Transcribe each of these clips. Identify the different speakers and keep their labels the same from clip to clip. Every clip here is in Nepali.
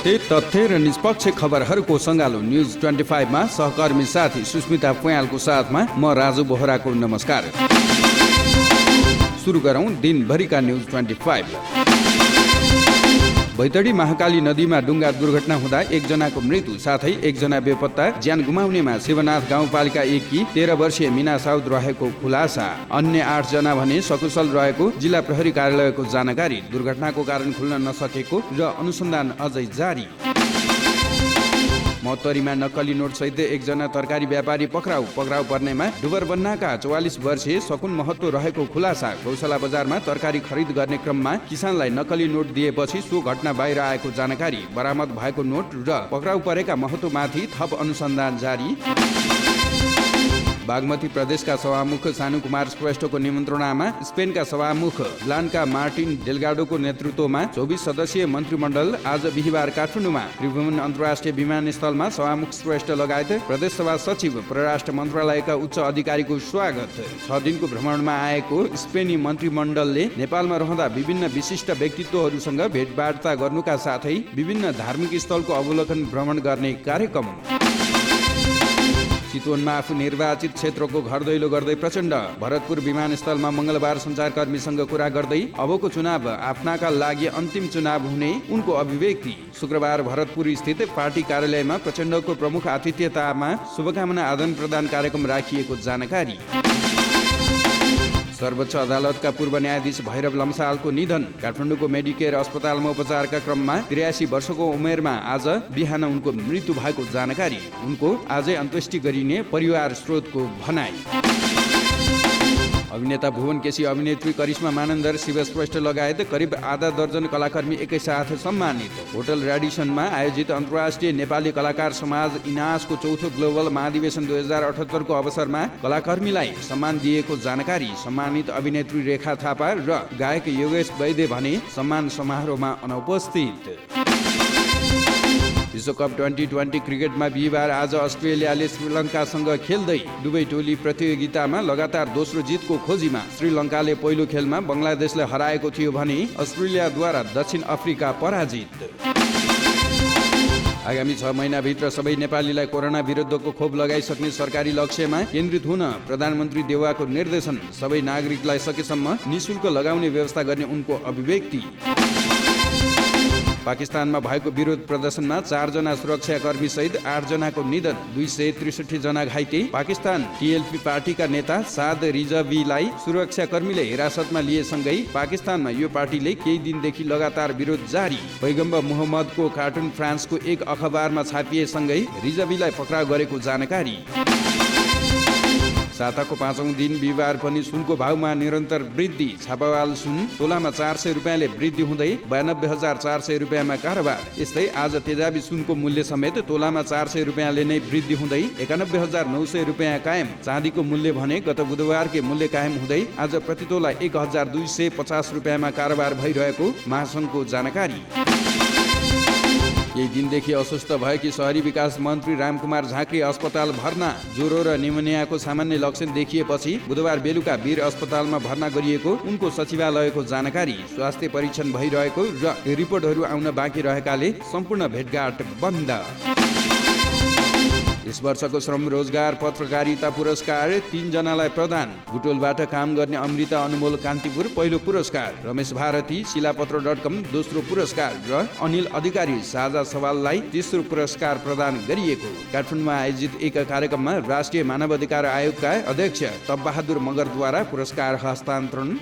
Speaker 1: सत्य, तथ्य र निष्पक्ष खबरहरूको सङ्गालो न्युज 25 मा सहकर्मी साथी सुस्मिता पुयालको साथमा म राजु बोहराको नमस्कार। सुरु गरौँ दिनभरिका न्युज 25। बैतडी महाकाली नदीमा डुङ्गा दुर्घटना हुँदा एकजनाको मृत्यु साथै एकजना बेपत्ता, ज्यान गुमाउनेमा शिवनाथ गाउँपालिका 1 की 13 वर्षीय मिना साउद रहेको खुलासा। अन्य 8 जना भने सकुशल रहेको जिल्ला प्रहरी कार्यालयको जानकारी। दुर्घटनाको कारण खुल्न नसकेको र अनुसन्धान अझै जारी। महोत्तरीमा नक्कली नोट सहित एकजना तरकारी व्यापारी पक्राउ पर्नेमा डुबरबन्नाका 44 वर्षीय सकुन महत्व रहेको खुलासा। गौशाला बजारमा तरकारी खरिद गर्ने क्रममा किसानलाई नक्कली नोट दिएपछि सो घटना बाहिर आएको जानकारी। बरामद भएको नोट र पक्राउ परेका महत्वमाथि थप अनुसन्धान जारी। बागमती प्रदेशका सभामुख सानु कुमार श्रेष्ठको निमन्त्रणामा स्पेनका सभामुख ब्लान्का मार्टिन डेल्गाडोको नेतृत्वमा 24 सदस्यीय मन्त्रीमण्डल आज बिहिबार काठमाडौँमा त्रिभुवन अन्तर्राष्ट्रिय विमानस्थलमा सभामुख श्रेष्ठ लगायत प्रदेश सभा सचिव, परराष्ट्र मन्त्रालयका उच्च अधिकारीको स्वागत। 6 दिनको भ्रमणमा आएको स्पेनी मन्त्रीमण्डलले नेपालमा रहँदा विभिन्न विशिष्ट व्यक्तित्वहरूसँग भेटवार्ता गर्नुका साथै विभिन्न धार्मिक स्थलको अवलोकन भ्रमण गर्ने कार्यक्रम। चितवनमा आफू निर्वाचित क्षेत्रको घर दैलो गर्दै प्रचण्ड। भरतपुर विमानस्थलमा मङ्गलबार सञ्चारकर्मीसँग कुरा गर्दै अबको चुनाव आफ्नाका लागि अन्तिम चुनाव हुने उनको अभिव्यक्ति। शुक्रबार भरतपुर स्थित पार्टी कार्यालयमा प्रचण्डको प्रमुख आतिथ्यतामा शुभकामना आदान प्रदान कार्यक्रम राखिएको जानकारी। सर्वोच्च अदालतका पूर्व न्यायाधीश भैरव लम्सालको निधन। काठमाडौँको मेडिकेयर अस्पतालमा उपचारका क्रममा 83 वर्षको उमेरमा आज बिहान उनको मृत्यु भएको जानकारी। उनको आजै अन्त्येष्टि गरिने परिवार स्रोतको भनाई। अभिनेता भुवन केसी, अभिनेत्री करिश्मा मानन्दर, शिव श्रेष्ठ लगायत करिब आधा दर्जन कलाकर्मी एकैसाथ सम्मानित। होटल रेडिसनमा आयोजित अन्तर्राष्ट्रिय नेपाली कलाकार समाज इनासको चौथो ग्लोबल महाधिवेशन 2078 को अवसरमा कलाकर्मीलाई सम्मान दिएको जानकारी। सम्मानित अभिनेत्री रेखा थापा र गायक योगेश वैद्य भने सम्मान समारोहमा अनुपस्थित। विश्वकप 2020 क्रिकेटमा बिहिबार आज अस्ट्रेलियाले श्रीलङ्कासँग खेल्दै दुवै टोली प्रतियोगितामा लगातार दोस्रो जितको खोजीमा। श्रीलङ्काले पहिलो खेलमा बङ्गलादेशलाई हराएको थियो भने अस्ट्रेलियाद्वारा दक्षिण अफ्रिका पराजित। आगामी 6 महिनाभित्र सबै नेपालीलाई कोरोना विरुद्धको खोप लगाइसक्ने सरकारी लक्ष्यमा केन्द्रित हुन प्रधानमन्त्री देउवाको निर्देशन। सबै नागरिकलाई सकेसम्म निशुल्क लगाउने व्यवस्था गर्ने उनको अभिव्यक्ति। पाकिस्तानमा भएको विरोध प्रदर्शनमा 4 जना सुरक्षाकर्मी सहित 8 जनाको निधन, 263 जना घाइते। पाकिस्तान टीएलपी पार्टीका नेता साद रिजवीलाई सुरक्षाकर्मीले हिरासतमा लिएसँगै पाकिस्तानमा यो पार्टीले केही दिनदेखि लगातार विरोध जारी। पैगम्बर मोहम्मदको कार्टुन फ्रान्सको एक अखबारमा छापिएसँगै रिजवीलाई पक्राउ गरेको जानकारी। साताको 5औं दिन बिहिबार पनि सुनको भावमा निरन्तर वृद्धि। छापावाल सुन तोलामा 400 रुपियाँले वृद्धि हुँदै 92,400 रुपियाँमा कारोबार। यस्तै आज तेजाबी सुनको मूल्य समेत तोलामा 400 रुपियाँले नै वृद्धि हुँदै 91,900 रुपियाँ कायम। चाँदीको मूल्य भने गत बुधबारकै मूल्य कायम हुँदै आज प्रति तोला 1,250 रुपियाँमा कारोबार भइरहेको महासङ्घको जानकारी। यही दिनदेखि अस्वस्थ भएकी शहरी विकास मन्त्री रामकुमार झाँक्री अस्पताल भर्ना। ज्वरो र निमोनियाको सामान्य लक्षण देखिएपछि बुधबार बेलुका वीर अस्पतालमा भर्ना गरिएको उनको सचिवालयको जानकारी। स्वास्थ्य परीक्षण भइरहेको र रिपोर्टहरू आउन बाँकी रहेकाले सम्पूर्ण भेटघाट बन्द। यस वर्षको श्रम रोजगार पत्रकारिता पुरस्कार 3 जनालाई प्रदान। बुटोलबाट काम गर्ने अमृता अनमोल कान्तिपुर पहिलो पुरस्कार, रमेश भारती शिलापत्र.com दोस्रो पुरस्कार र अनिल अधिकारी साझा सवाललाई तेस्रो पुरस्कार प्रदान गरिएको। काठमाडौँमा आयोजित एक कार्यक्रममा राष्ट्रिय मानवाधिकार आयोगका अध्यक्ष तपबहादुर मगरद्वारा पुरस्कार हस्तान्तरण।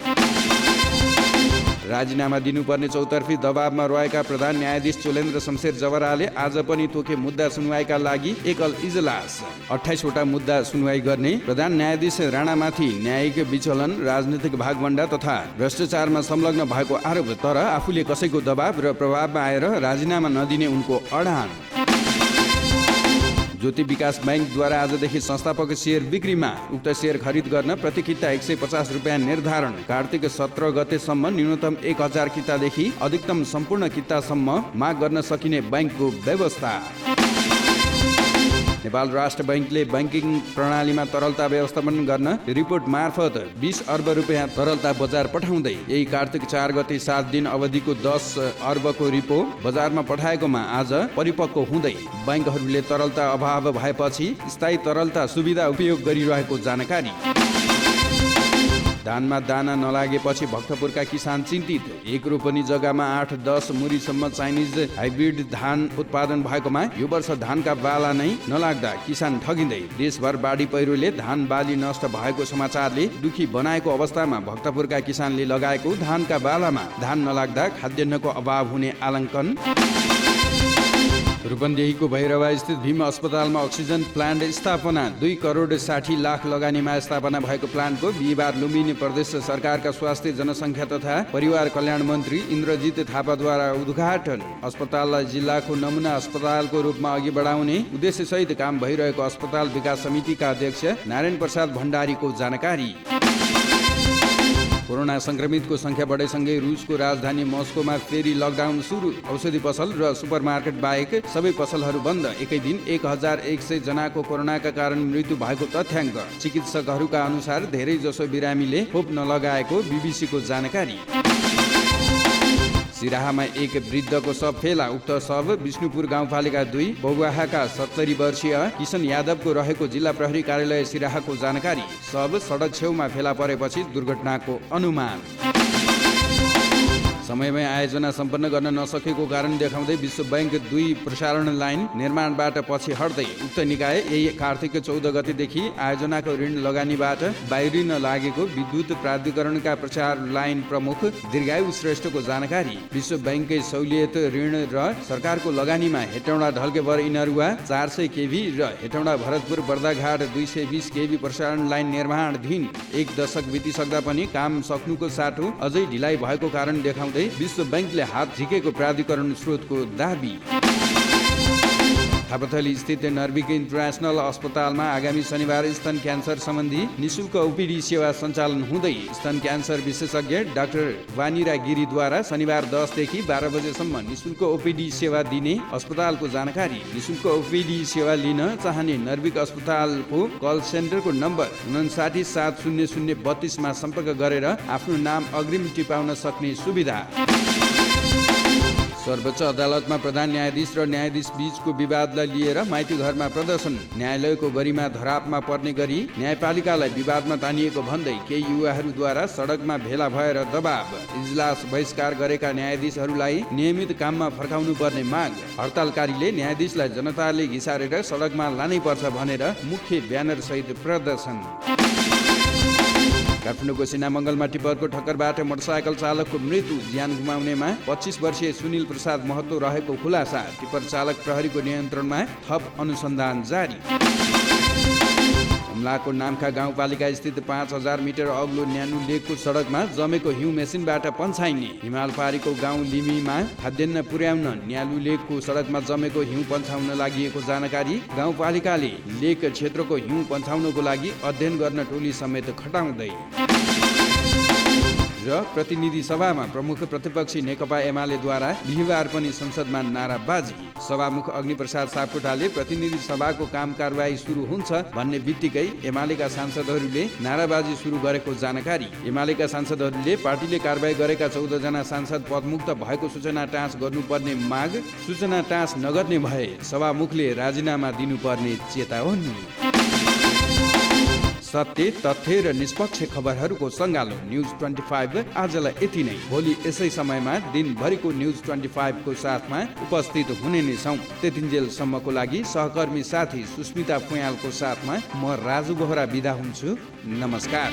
Speaker 1: राजीनामा दिनुपर्ने चौतर्फी दबावमा रहेका प्रधान न्यायाधीश चोलेन्द्र शमशेर जवराले आज पनि तोके मुद्दा सुनवाईका लागि एकल इजलास। 28 वटा मुद्दा सुनवाई गर्ने प्रधान न्यायाधीश राणामाथि न्यायिक विचलन, राजनीतिक भागभण्डा तथा भ्रष्टाचारमा संलग्न भएको आरोप, तर आफूले कसैको दबाव र प्रभावमा आएर राजीनामा नदिने उनको अडान। ज्योति विकास बैंकद्वारा आजदेखि संस्थापक शेयर बिक्रीमा। उक्त शेयर खरिद गर्न प्रति किता 150 रुपियाँ निर्धारण। कार्तिक 17 गतेसम्म न्यूनतम 1000 कितादेखि अधिकतम सम्पूर्ण कितासम्म माग गर्न सकिने बैंकको व्यवस्था। नेपाल राष्ट्र बैंकले बैंकिङ प्रणालीमा तरलता व्यवस्थापन गर्न रिपोर्ट मार्फत 20 अर्ब रुपियाँ तरलता बजार पठाउँदै यही कार्तिक 4 गते 7 दिन अवधिको 10 अर्बको रिपो बजारमा पठाएकोमा आज परिपक्व हुँदै बैंकहरूले तरलता अभाव भएपछि स्थायी तरलता सुविधा उपयोग गरिरहेको जानकारी। धानमा दाना नलागेपछि भक्तपुरका किसान चिन्तित। 1 रोपनी जग्गामा 8-10 मुरीसम्म चाइनिज हाइब्रिड धान उत्पादन भएकोमा यो वर्ष धानका बाला नै नलाग्दा किसान ठगिँदै। देशभर बाढी पहिरोले धान बाली नष्ट भएको समाचारले दुखी बनाएको अवस्थामा भक्तपुरका किसानले लगाएको धानका बालामा धान नलाग्दा खाद्यान्नको अभाव हुने आलङ्कन। रूपन्देहीको भैरवा स्थित भीम अस्पतालमा अक्सिजन प्लान्ट स्थापना 2 करोड 60 लाख लगानीमा स्थापना भएको प्लान्टको बिहिबार लुम्बिनी प्रदेश सरकारका स्वास्थ्य जनसङ्ख्या तथा परिवार कल्याण मन्त्री इन्द्रजित थापाद्वारा उद्घाटन। अस्पताललाई जिल्लाको नमुना अस्पतालको रूपमा अघि बढाउने उद्देश्यसहित काम भइरहेको अस्पताल विकास समितिका अध्यक्ष नारायण प्रसाद भण्डारीको जानकारी। कोरोना संक्रमितको संख्या बढेसँगै रुसको राजधानी मस्कोमा फेरि लकडाउन सुरु। औषधि पसल र सुपरमार्केट बाहेक सबै पसलहरू बन्द। एकै दिन 1100 जनाको कोरोनाका कारण मृत्यु भएको तथ्याङ्क। चिकित्सकहरूका अनुसार धेरै जसो बिरामीले खोप नलगाएको बीबीसीको जानकारी। सिराहामा एक वृद्धको शव फेला। उक्त शव विष्णुपुर गाउँपालिका 2 बौवाहाका 70 वर्षीय किशन यादवको रहेको जिल्ला प्रहरी कार्यालय सिराहाको जानकारी। शव सडक छेउमा फेला परेपछि दुर्घटनाको अनुमान। समयमै आयोजना सम्पन्न गर्न नसकेको कारण देखाउँदै विश्व बैंक 2 प्रसारण लाइन निर्माणबाट पछि हट्दै। उक्त निकाय यही कार्तिक 14 गतेदेखि आयोजनाको ऋण लगानीबाट बाहिरिन लागेको विद्युत प्राधिकरणका प्रचार लाइन प्रमुख दीर्घायु श्रेष्ठको जानकारी। विश्व बैंककै सहुलियत ऋण र सरकारको लगानीमा हेटौँडा ढल्केबर इनरुवा 400 केभी र हेटौँडा भरतपुर बर्दाघाट 220 केभी प्रसारण लाइन निर्माणधीन। 1 दशक बितिसक्दा पनि काम सक्नुको साटो अझै ढिलाइ भएको कारण देखाउँदै विश्व बैंकले हात झिकेको प्राधिकरण स्रोतको दाबी। थापाथली स्थित नर्विक इन्टरनेसनल अस्पतालमा आगामी शनिबार स्तन क्यान्सर सम्बन्धी निशुल्क ओपीडी सेवा सञ्चालन हुँदै। स्तन क्यान्सर विशेषज्ञ डाक्टर वानिरा गिरीद्वारा शनिबार 10 देखि 12 बजेसम्म निशुल्क ओपीडी सेवा दिने अस्पतालको जानकारी। निशुल्क ओपीडी सेवा लिन चाहने नर्विक अस्पतालको कल सेन्टरको नम्बर 59 700 32 मा सम्पर्क गरेर आफ्नो नाम अग्रिम टिपाउन सक्ने सुविधा। सर्वोच्च अदालतमा प्रधान न्यायाधीश र न्यायाधीश बीचको विवादलाई लिएर माइती घरमा प्रदर्शन। न्यायालयको गरिमा धरापमा पर्ने गरी न्यायपालिकालाई विवादमा तानिएको भन्दै केही युवाहरूद्वारा सडकमा भेला भएर दबाव। इजलास बहिष्कार गरेका न्यायाधीशहरूलाई नियमित काममा फर्काउनु पर्ने माग। हडतालकारीले न्यायाधीशलाई जनताले घिसारेर सडकमा लानै पर्छ भनेर मुख्य ब्यानर सहित प्रदर्शन। काठमाडौँको सिनामङ्गलमा टिप्परको ठक्करबाट मोटरसाइकल चालकको मृत्यु। ज्यान गुमाउनेमा 25 वर्षीय सुनिल प्रसाद महतो रहेको खुलासा। टिप्पर चालक प्रहरीको नियन्त्रणमा, थप अनुसन्धान जारी। हुम्लाको नाम्खा गाउँपालिका स्थित 5000 मिटर अग्लो न्यानु लेकको सडकमा जमेको हिउँ मेसिनबाट पन्छाइने। हिमालपारीको गाउँ लिमीमा खाद्यान्न पुर्याउन न्यालु लेकको सडकमा जमेको हिउँ पन्छाउन लागि जानकारी। गाउँपालिकाले लेक क्षेत्रको हिउँ पन्छाउनको लागि अध्ययन गर्न टोली समेत खटाउँदै। र प्रतिनिधि सभामा प्रमुख प्रतिपक्षी नेकपा एमालेद्वारा बिहिबार पनि संसदमा नाराबाजी। सभामुख अग्निप्रसाद सापकोटाले प्रतिनिधि सभाको काम कारबाही सुरु हुन्छ भन्ने बित्तिकै एमालेका सांसदहरूले नाराबाजी सुरु गरेको जानकारी। एमालेका सांसदहरूले पार्टीले कारबाही गरेका 14 जना सांसद पदमुक्त भएको सूचना टाँस गर्नुपर्ने माग। सूचना टाँस नगर्ने भए सभामुखले राजीनामा दिनुपर्ने चेतावनी। सत्य, तथ्य र निष्पक्ष खबरहरूको सङ्गालो न्युज 25 आजलाई यति नै। भोलि यसै समयमा दिनभरिको न्युज 25 को साथमा उपस्थित हुने नै छौँ। त्यतिन्जेलसम्मको लागि सहकर्मी साथी सुस्मिता फुयालको साथमा म राजु बोहरा बिदा हुन्छु। नमस्कार।